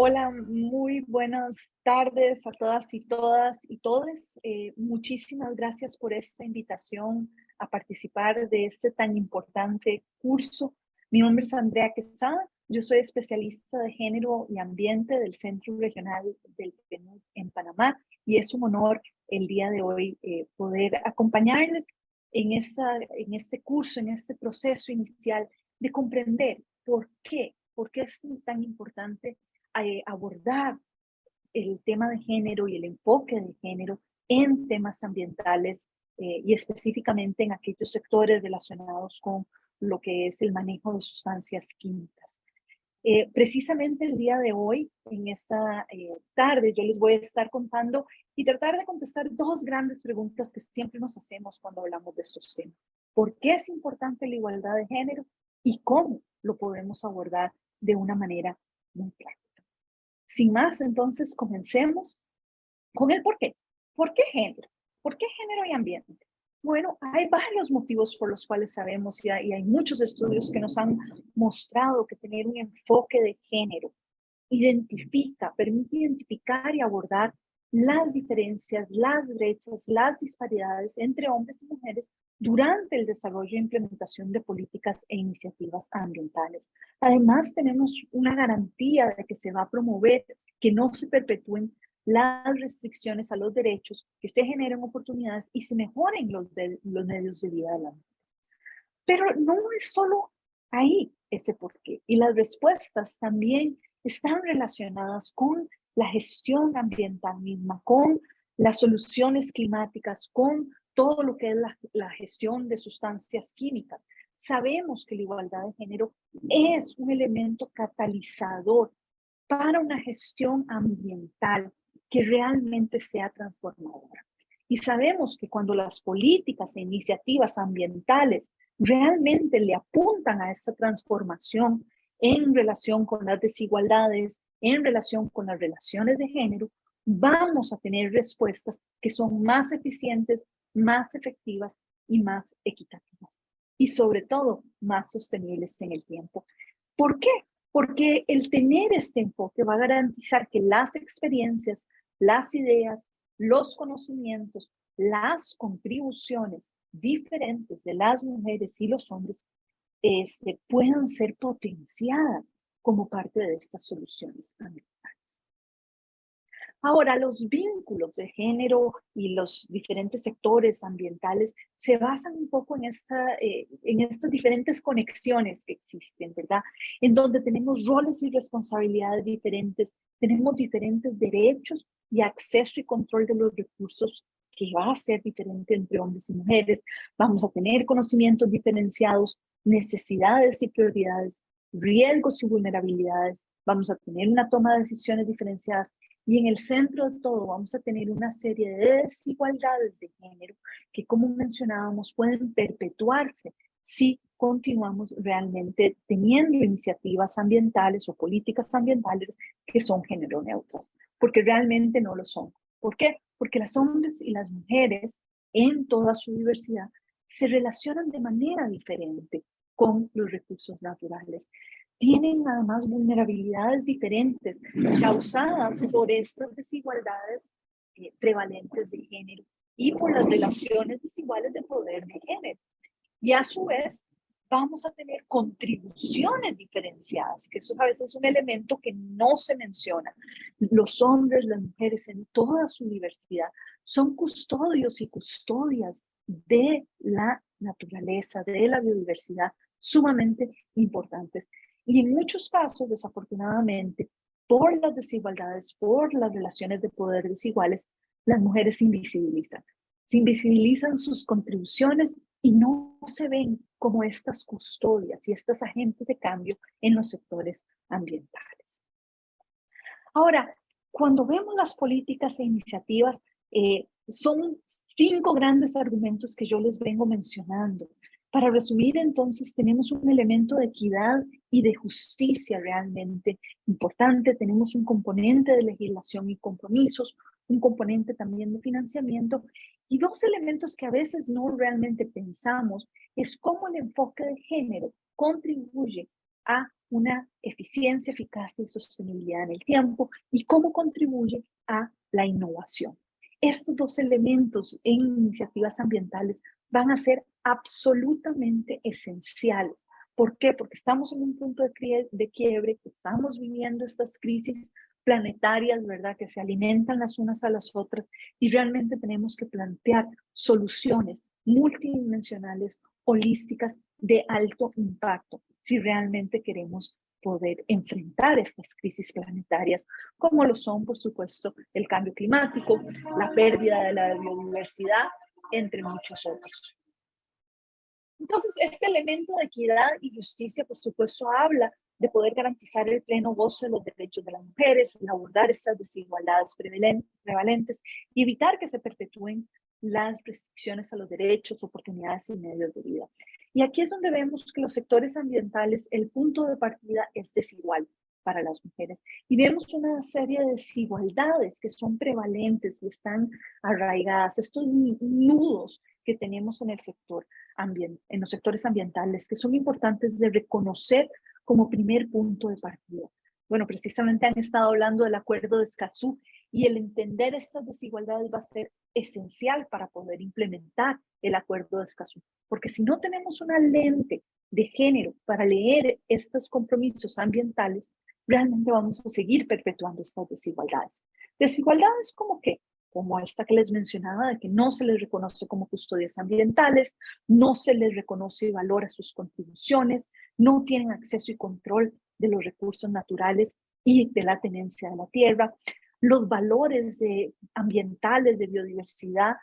Hola, muy buenas tardes a todas y todes. Muchísimas gracias por esta invitación a participar de este tan importante curso. Mi nombre es Andrea Quesada, yo soy especialista de género y ambiente del Centro Regional del PNUD en Panamá y es un honor el día de hoy poder acompañarles en este curso, en este proceso inicial de comprender por qué es tan importante abordar el tema de género y el enfoque de género en temas ambientales y específicamente en aquellos sectores relacionados con lo que es el manejo de sustancias químicas. Precisamente el día de hoy, en esta tarde, yo les voy a estar contando y tratar de contestar dos grandes preguntas que siempre nos hacemos cuando hablamos de estos temas. ¿Por qué es importante la igualdad de género y cómo lo podemos abordar de una manera muy clara? Sin más, entonces comencemos con el por qué. ¿Por qué género? ¿Por qué género y ambiente? Bueno, hay varios motivos por los cuales sabemos y hay muchos estudios que nos han mostrado que tener un enfoque de género permite identificar y abordar las diferencias, las brechas, las disparidades entre hombres y mujeres durante el desarrollo e implementación de políticas e iniciativas ambientales. Además, tenemos una garantía de que se va a promover que no se perpetúen las restricciones a los derechos, que se generen oportunidades y se mejoren los medios de vida de la mujer. Pero no es solo ahí ese porqué. Y las respuestas también están relacionadas con la gestión ambiental misma, con las soluciones climáticas, con todo lo que es la gestión de sustancias químicas. Sabemos que la igualdad de género es un elemento catalizador para una gestión ambiental que realmente sea transformadora. Y sabemos que cuando las políticas e iniciativas ambientales realmente le apuntan a esta transformación en relación con las desigualdades, en relación con las relaciones de género, vamos a tener respuestas que son más eficientes, más efectivas y más equitativas. Y sobre todo, más sostenibles en el tiempo. ¿Por qué? Porque el tener este enfoque va a garantizar que las experiencias, las ideas, los conocimientos, las contribuciones diferentes de las mujeres y los hombres puedan ser potenciadas como parte de estas soluciones ambientales. Ahora, los vínculos de género y los diferentes sectores ambientales se basan un poco en estas diferentes conexiones que existen, ¿verdad? En donde tenemos roles y responsabilidades diferentes, tenemos diferentes derechos y acceso y control de los recursos que va a ser diferente entre hombres y mujeres. Vamos a tener conocimientos diferenciados, necesidades y prioridades, riesgos y vulnerabilidades. Vamos a tener una toma de decisiones diferenciadas y en el centro de todo vamos a tener una serie de desigualdades de género que, como mencionábamos, pueden perpetuarse si continuamos realmente teniendo iniciativas ambientales o políticas ambientales que son género neutras, porque realmente no lo son. ¿Por qué? Porque los hombres y las mujeres en toda su diversidad se relacionan de manera diferente con los recursos naturales. Tienen además vulnerabilidades diferentes causadas por estas desigualdades prevalentes de género y por las relaciones desiguales de poder de género. Y a su vez, vamos a tener contribuciones diferenciadas, que eso a veces es un elemento que no se menciona. Los hombres, las mujeres en toda su diversidad son custodios y custodias de la naturaleza, de la biodiversidad, sumamente importantes. Y en muchos casos, desafortunadamente, por las desigualdades, por las relaciones de poder desiguales, las mujeres se invisibilizan sus contribuciones y no se ven como estas custodias y estas agentes de cambio en los sectores ambientales. Ahora, cuando vemos las políticas e iniciativas, son 5 grandes argumentos que yo les vengo mencionando. Para resumir, entonces, tenemos un elemento de equidad y de justicia realmente importante. Tenemos un componente de legislación y compromisos, un componente también de financiamiento y 2 elementos que a veces no realmente pensamos es cómo el enfoque de género contribuye a una eficiencia, eficacia y sostenibilidad en el tiempo y cómo contribuye a la innovación. Estos dos elementos en iniciativas ambientales van a ser absolutamente esenciales. ¿Por qué? Porque estamos en un punto de quiebre, estamos viviendo estas crisis planetarias, ¿verdad? Que se alimentan las unas a las otras y realmente tenemos que plantear soluciones multidimensionales, holísticas, de alto impacto, si realmente queremos poder enfrentar estas crisis planetarias, como lo son, por supuesto, el cambio climático, la pérdida de la biodiversidad, entre muchos otros. Entonces, este elemento de equidad y justicia, por supuesto, habla de poder garantizar el pleno goce de los derechos de las mujeres, el abordar estas desigualdades prevalentes y evitar que se perpetúen las restricciones a los derechos, oportunidades y medios de vida. Y aquí es donde vemos que los sectores ambientales, el punto de partida es desigual para las mujeres. Y vemos una serie de desigualdades que son prevalentes y están arraigadas, estos nudos que tenemos en el sector en los sectores ambientales, que son importantes de reconocer como primer punto de partida. Bueno, precisamente han estado hablando del Acuerdo de Escazú y el entender estas desigualdades va a ser esencial para poder implementar el Acuerdo de Escazú, porque si no tenemos una lente de género para leer estos compromisos ambientales, realmente vamos a seguir perpetuando estas desigualdades. Desigualdades como qué? Como esta que les mencionaba, de que no se les reconoce como custodias ambientales, no se les reconoce y valora sus contribuciones, no tienen acceso y control de los recursos naturales y de la tenencia de la tierra. Los valores ambientales de biodiversidad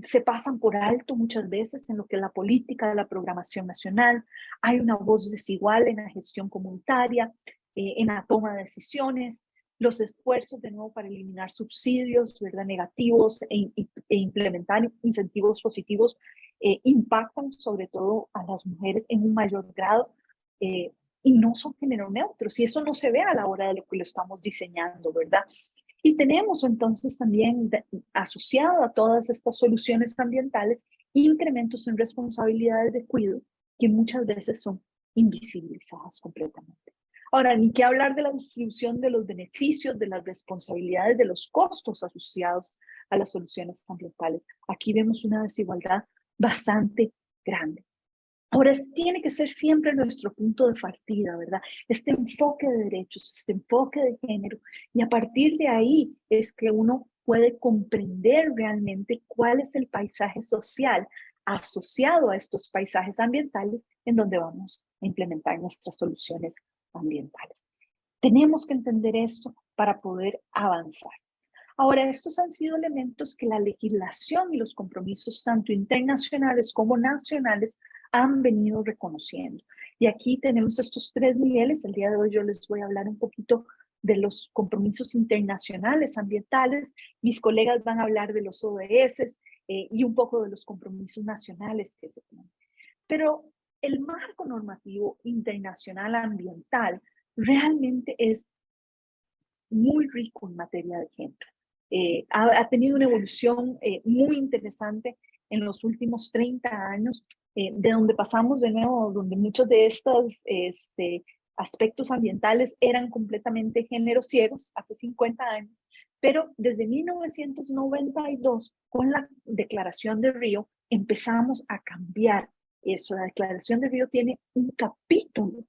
se pasan por alto muchas veces en lo que es la política de la programación nacional. Hay una voz desigual en la gestión comunitaria, en la toma de decisiones. Los esfuerzos de nuevo para eliminar subsidios, ¿verdad?, negativos e implementar incentivos positivos impactan sobre todo a las mujeres en un mayor grado y no son género neutros. Y eso no se ve a la hora de lo que lo estamos diseñando, ¿verdad? Y tenemos entonces también asociado a todas estas soluciones ambientales incrementos en responsabilidades de cuidado que muchas veces son invisibilizadas completamente. Ahora, ni qué hablar de la distribución de los beneficios, de las responsabilidades, de los costos asociados a las soluciones ambientales. Aquí vemos una desigualdad bastante grande. Ahora, tiene que ser siempre nuestro punto de partida, ¿verdad? Este enfoque de derechos, este enfoque de género, y a partir de ahí es que uno puede comprender realmente cuál es el paisaje social asociado a estos paisajes ambientales en donde vamos a implementar nuestras soluciones ambientales. Tenemos que entender esto para poder avanzar. Ahora, estos han sido elementos que la legislación y los compromisos tanto internacionales como nacionales han venido reconociendo. Y aquí tenemos estos tres niveles. El día de hoy yo les voy a hablar un poquito de los compromisos internacionales ambientales. Mis colegas van a hablar de los ODS y un poco de los compromisos nacionales que se tienen. Pero el marco normativo internacional ambiental realmente es muy rico en materia de género. Ha tenido una evolución muy interesante en los últimos 30 años, de donde pasamos de nuevo, donde muchos de estos aspectos ambientales eran completamente géneros ciegos hace 50 años, pero desde 1992, con la Declaración de Río, empezamos a cambiar eso. La Declaración de Río tiene un capítulo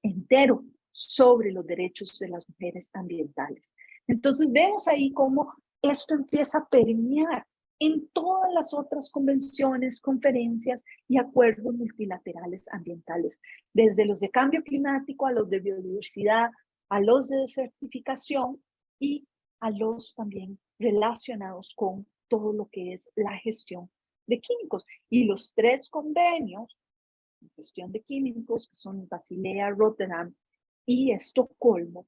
entero sobre los derechos de las mujeres ambientales. Entonces vemos ahí cómo esto empieza a permear en todas las otras convenciones, conferencias y acuerdos multilaterales ambientales, desde los de cambio climático a los de biodiversidad, a los de desertificación y a los también relacionados con todo lo que es la gestión de químicos. Y los tres convenios en gestión de químicos, que son Basilea, Rotterdam y Estocolmo,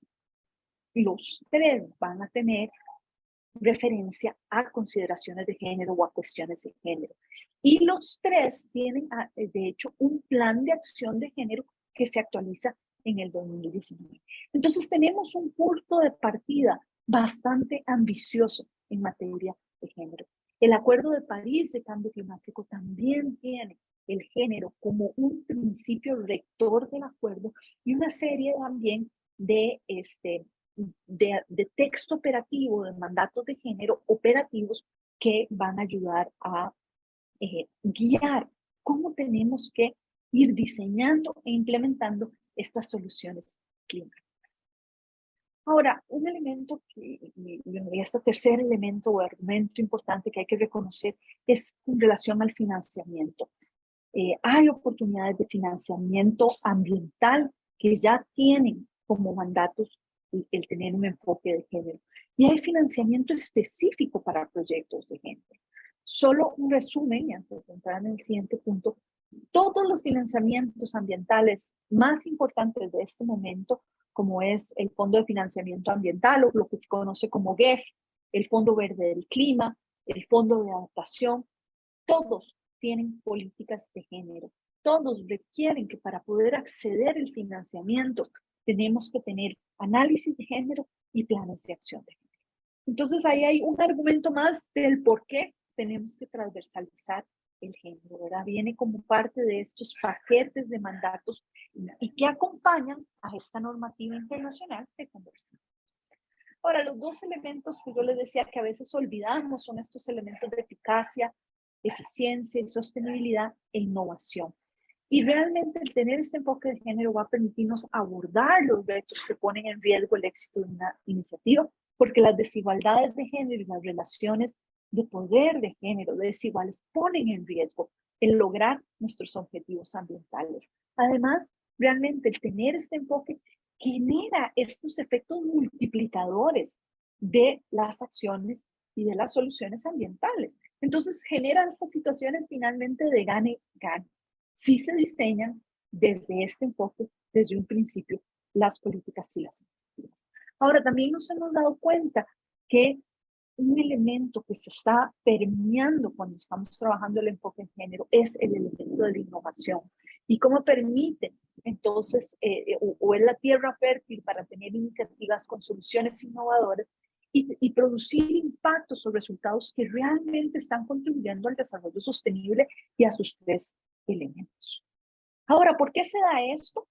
los tres van a tener referencia a consideraciones de género o a cuestiones de género. Y los tres tienen, de hecho, un plan de acción de género que se actualiza en el 2019. Entonces tenemos un punto de partida bastante ambicioso en materia de género. El Acuerdo de París de Cambio Climático también tiene el género como un principio rector del acuerdo y una serie también de, de texto operativo, de mandatos de género operativos que van a ayudar a guiar cómo tenemos que ir diseñando e implementando estas soluciones climáticas. Ahora, un elemento y este tercer elemento o argumento importante que hay que reconocer es en relación al financiamiento. Hay oportunidades de financiamiento ambiental que ya tienen como mandatos el tener un enfoque de género. Y hay financiamiento específico para proyectos de género. Solo un resumen, y antes de entrar en el siguiente punto, todos los financiamientos ambientales más importantes de este momento, como es el Fondo de Financiamiento Ambiental o lo que se conoce como GEF, el Fondo Verde del Clima, el Fondo de Adaptación, todos tienen políticas de género. Todos requieren que para poder acceder al financiamiento tenemos que tener análisis de género y planes de acción de género. Entonces ahí hay un argumento más del por qué tenemos que transversalizar el género, ¿verdad? Viene como parte de estos paquetes de mandatos y que acompañan a esta normativa internacional que conversamos. Ahora, los dos elementos que yo les decía que a veces olvidamos son estos elementos de eficacia, eficiencia y sostenibilidad e innovación. Y realmente el tener este enfoque de género va a permitirnos abordar los retos que ponen en riesgo el éxito de una iniciativa, porque las desigualdades de género y las relaciones de poder de género desiguales ponen en riesgo el lograr nuestros objetivos ambientales. Además, realmente el tener este enfoque genera estos efectos multiplicadores de las acciones y de las soluciones ambientales. Entonces genera estas situaciones finalmente de gane-gane. Si se diseñan desde este enfoque, desde un principio, las políticas y las iniciativas. Ahora, también nos hemos dado cuenta que un elemento que se está permeando cuando estamos trabajando el enfoque en género es el elemento de la innovación. Y cómo permite, entonces, o es la tierra fértil para tener iniciativas con soluciones innovadoras y producir impactos o resultados que realmente están contribuyendo al desarrollo sostenible y a sus tres elementos. Ahora, ¿por qué se da esto?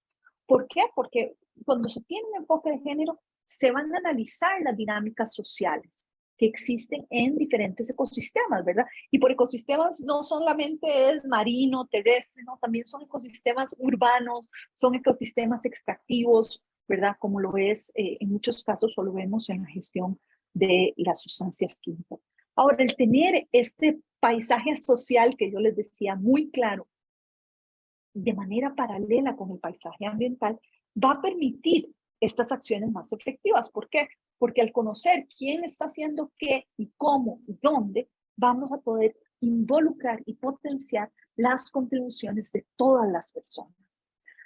¿Por qué? Porque cuando se tiene un enfoque de género, se van a analizar las dinámicas sociales que existen en diferentes ecosistemas, ¿verdad? Y por ecosistemas no solamente es marino, terrestre, no, también son ecosistemas urbanos, son ecosistemas extractivos, ¿verdad? Como lo es en muchos casos, o lo vemos en la gestión de las sustancias químicas. Ahora, el tener este paisaje social que yo les decía muy claro, de manera paralela con el paisaje ambiental, va a permitir estas acciones más efectivas. ¿Por qué? Porque al conocer quién está haciendo qué y cómo y dónde, vamos a poder involucrar y potenciar las contribuciones de todas las personas.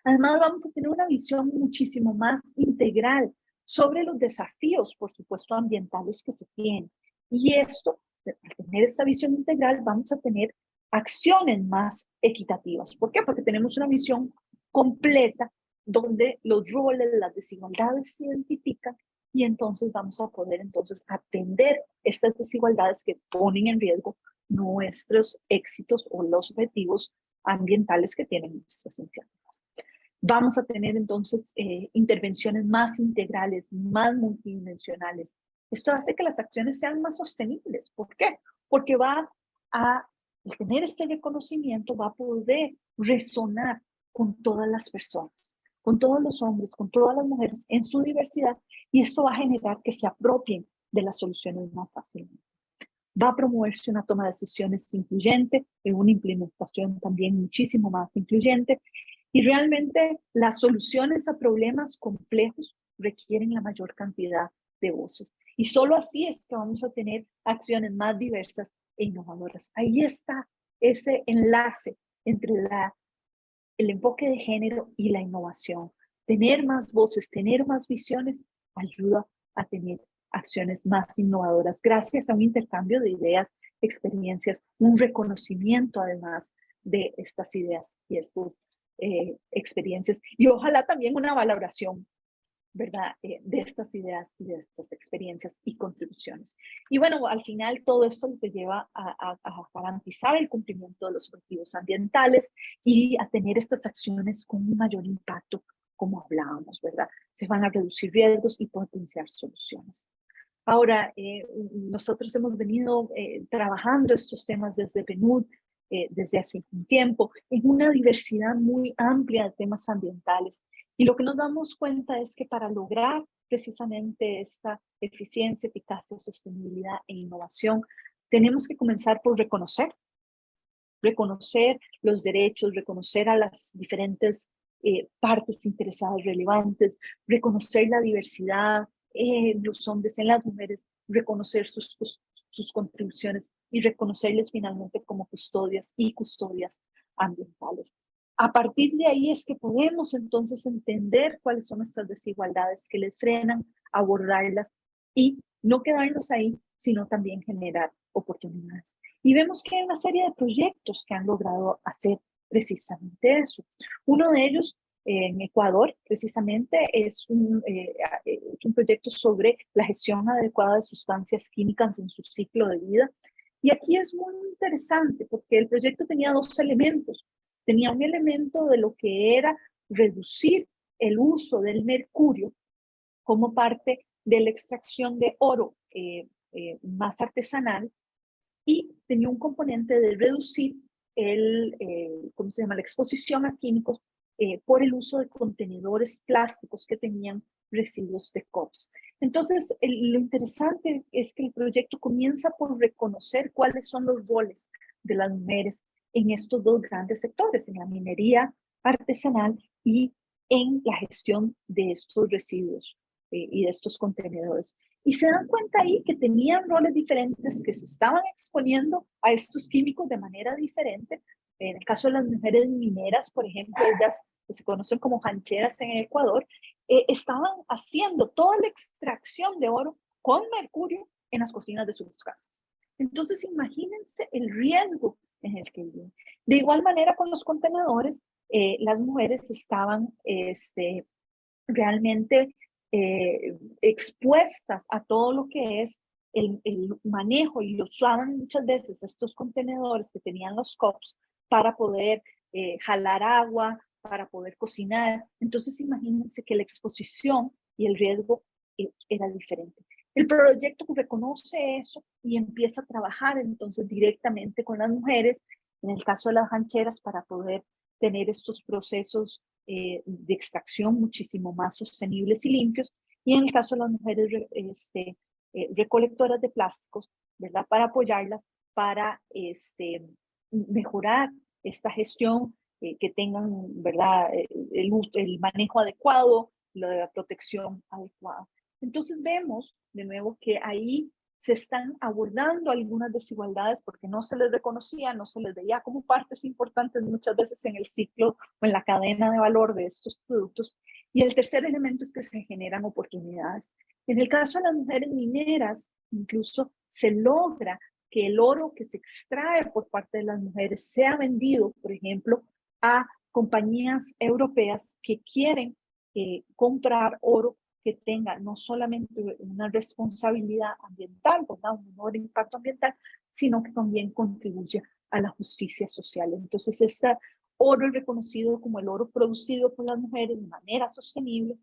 Además, vamos a tener una visión muchísimo más integral sobre los desafíos, por supuesto, ambientales que se tienen. Y esto, al tener esta visión integral, vamos a tener acciones más equitativas. ¿Por qué? Porque tenemos una visión completa donde los roles, las desigualdades se identifican y entonces vamos a poder entonces atender estas desigualdades que ponen en riesgo nuestros éxitos o los objetivos ambientales que tienen nuestras iniciativas. Vamos a tener entonces intervenciones más integrales, más multidimensionales. Esto hace que las acciones sean más sostenibles. ¿Por qué? Porque va a tener este reconocimiento, va a poder resonar con todas las personas, con todos los hombres, con todas las mujeres en su diversidad, y esto va a generar que se apropien de las soluciones más fácilmente. Va a promoverse una toma de decisiones incluyente, en una implementación también muchísimo más incluyente, y realmente las soluciones a problemas complejos requieren la mayor cantidad de voces. Y solo así es que vamos a tener acciones más diversas e innovadoras. Ahí está ese enlace entre el enfoque de género y la innovación. Tener más voces, tener más visiones, ayuda a tener acciones más innovadoras gracias a un intercambio de ideas, experiencias, un reconocimiento además de estas ideas y estas experiencias y ojalá también una valoración ¿verdad? De estas ideas y de estas experiencias y contribuciones. Y bueno, al final todo esto te lleva a garantizar el cumplimiento de los objetivos ambientales y a tener estas acciones con un mayor impacto, como hablábamos, ¿verdad? Se van a reducir riesgos y potenciar soluciones. Ahora, nosotros hemos venido trabajando estos temas desde PNUD, desde hace un tiempo, en una diversidad muy amplia de temas ambientales. Y lo que nos damos cuenta es que para lograr precisamente esta eficiencia, eficacia, sostenibilidad e innovación, tenemos que comenzar por reconocer los derechos, reconocer a las diferentes partes interesadas relevantes, reconocer la diversidad en los hombres, en las mujeres, reconocer sus contribuciones y reconocerles finalmente como custodias y custodias ambientales. A partir de ahí es que podemos entonces entender cuáles son estas desigualdades que les frenan, abordarlas y no quedarnos ahí, sino también generar oportunidades. Y vemos que hay una serie de proyectos que han logrado hacer precisamente eso. Uno de ellos en Ecuador, precisamente, es un proyecto sobre la gestión adecuada de sustancias químicas en su ciclo de vida. Y aquí es muy interesante porque el proyecto tenía dos elementos. Tenía un elemento de lo que era reducir el uso del mercurio como parte de la extracción de oro más artesanal, y tenía un componente de reducir ¿cómo se llama?, la exposición a químicos por el uso de contenedores plásticos que tenían residuos de COPS. Entonces, lo interesante es que el proyecto comienza por reconocer cuáles son los roles de las mujeres en estos dos grandes sectores, en la minería artesanal y en la gestión de estos residuos y de estos contenedores. Y se dan cuenta ahí que tenían roles diferentes, que se estaban exponiendo a estos químicos de manera diferente. En el caso de las mujeres mineras, por ejemplo, ellas que se conocen como hancheras en Ecuador, estaban haciendo toda la extracción de oro con mercurio en las cocinas de sus casas. Entonces, imagínense el riesgo en el que viven. De igual manera, con los contenedores, las mujeres estaban realmente expuestas a todo lo que es el manejo, y usaban muchas veces estos contenedores que tenían los COPs para poder jalar agua, para poder cocinar. Entonces imagínense que la exposición y el riesgo era diferente. El proyecto reconoce eso y empieza a trabajar entonces directamente con las mujeres, en el caso de las rancheras, para poder tener estos procesos de extracción muchísimo más sostenibles y limpios, y en el caso de las mujeres recolectoras de plásticos, ¿verdad?, para apoyarlas para mejorar esta gestión, que tengan, ¿verdad?, el manejo adecuado, la protección adecuada. Entonces vemos de nuevo que ahí se están abordando algunas desigualdades porque no se les reconocía, no se les veía como partes importantes muchas veces en el ciclo o en la cadena de valor de estos productos. Y el tercer elemento es que se generan oportunidades. En el caso de las mujeres mineras, incluso se logra que el oro que se extrae por parte de las mujeres sea vendido, por ejemplo, a compañías europeas que quieren comprar oro que tenga no solamente una responsabilidad ambiental, ¿verdad?, un menor impacto ambiental, sino que también contribuye a la justicia social. Entonces, este oro es reconocido como el oro producido por las mujeres de manera sostenible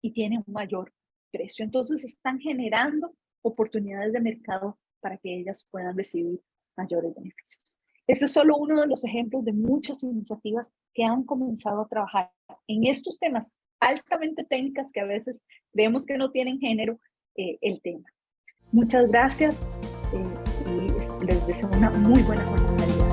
y tiene un mayor precio. Entonces, están generando oportunidades de mercado para que ellas puedan recibir mayores beneficios. Este es solo uno de los ejemplos de muchas iniciativas que han comenzado a trabajar en estos temas altamente técnicas que a veces creemos que no tienen género, el tema. Muchas gracias y les deseo una muy buena jornada.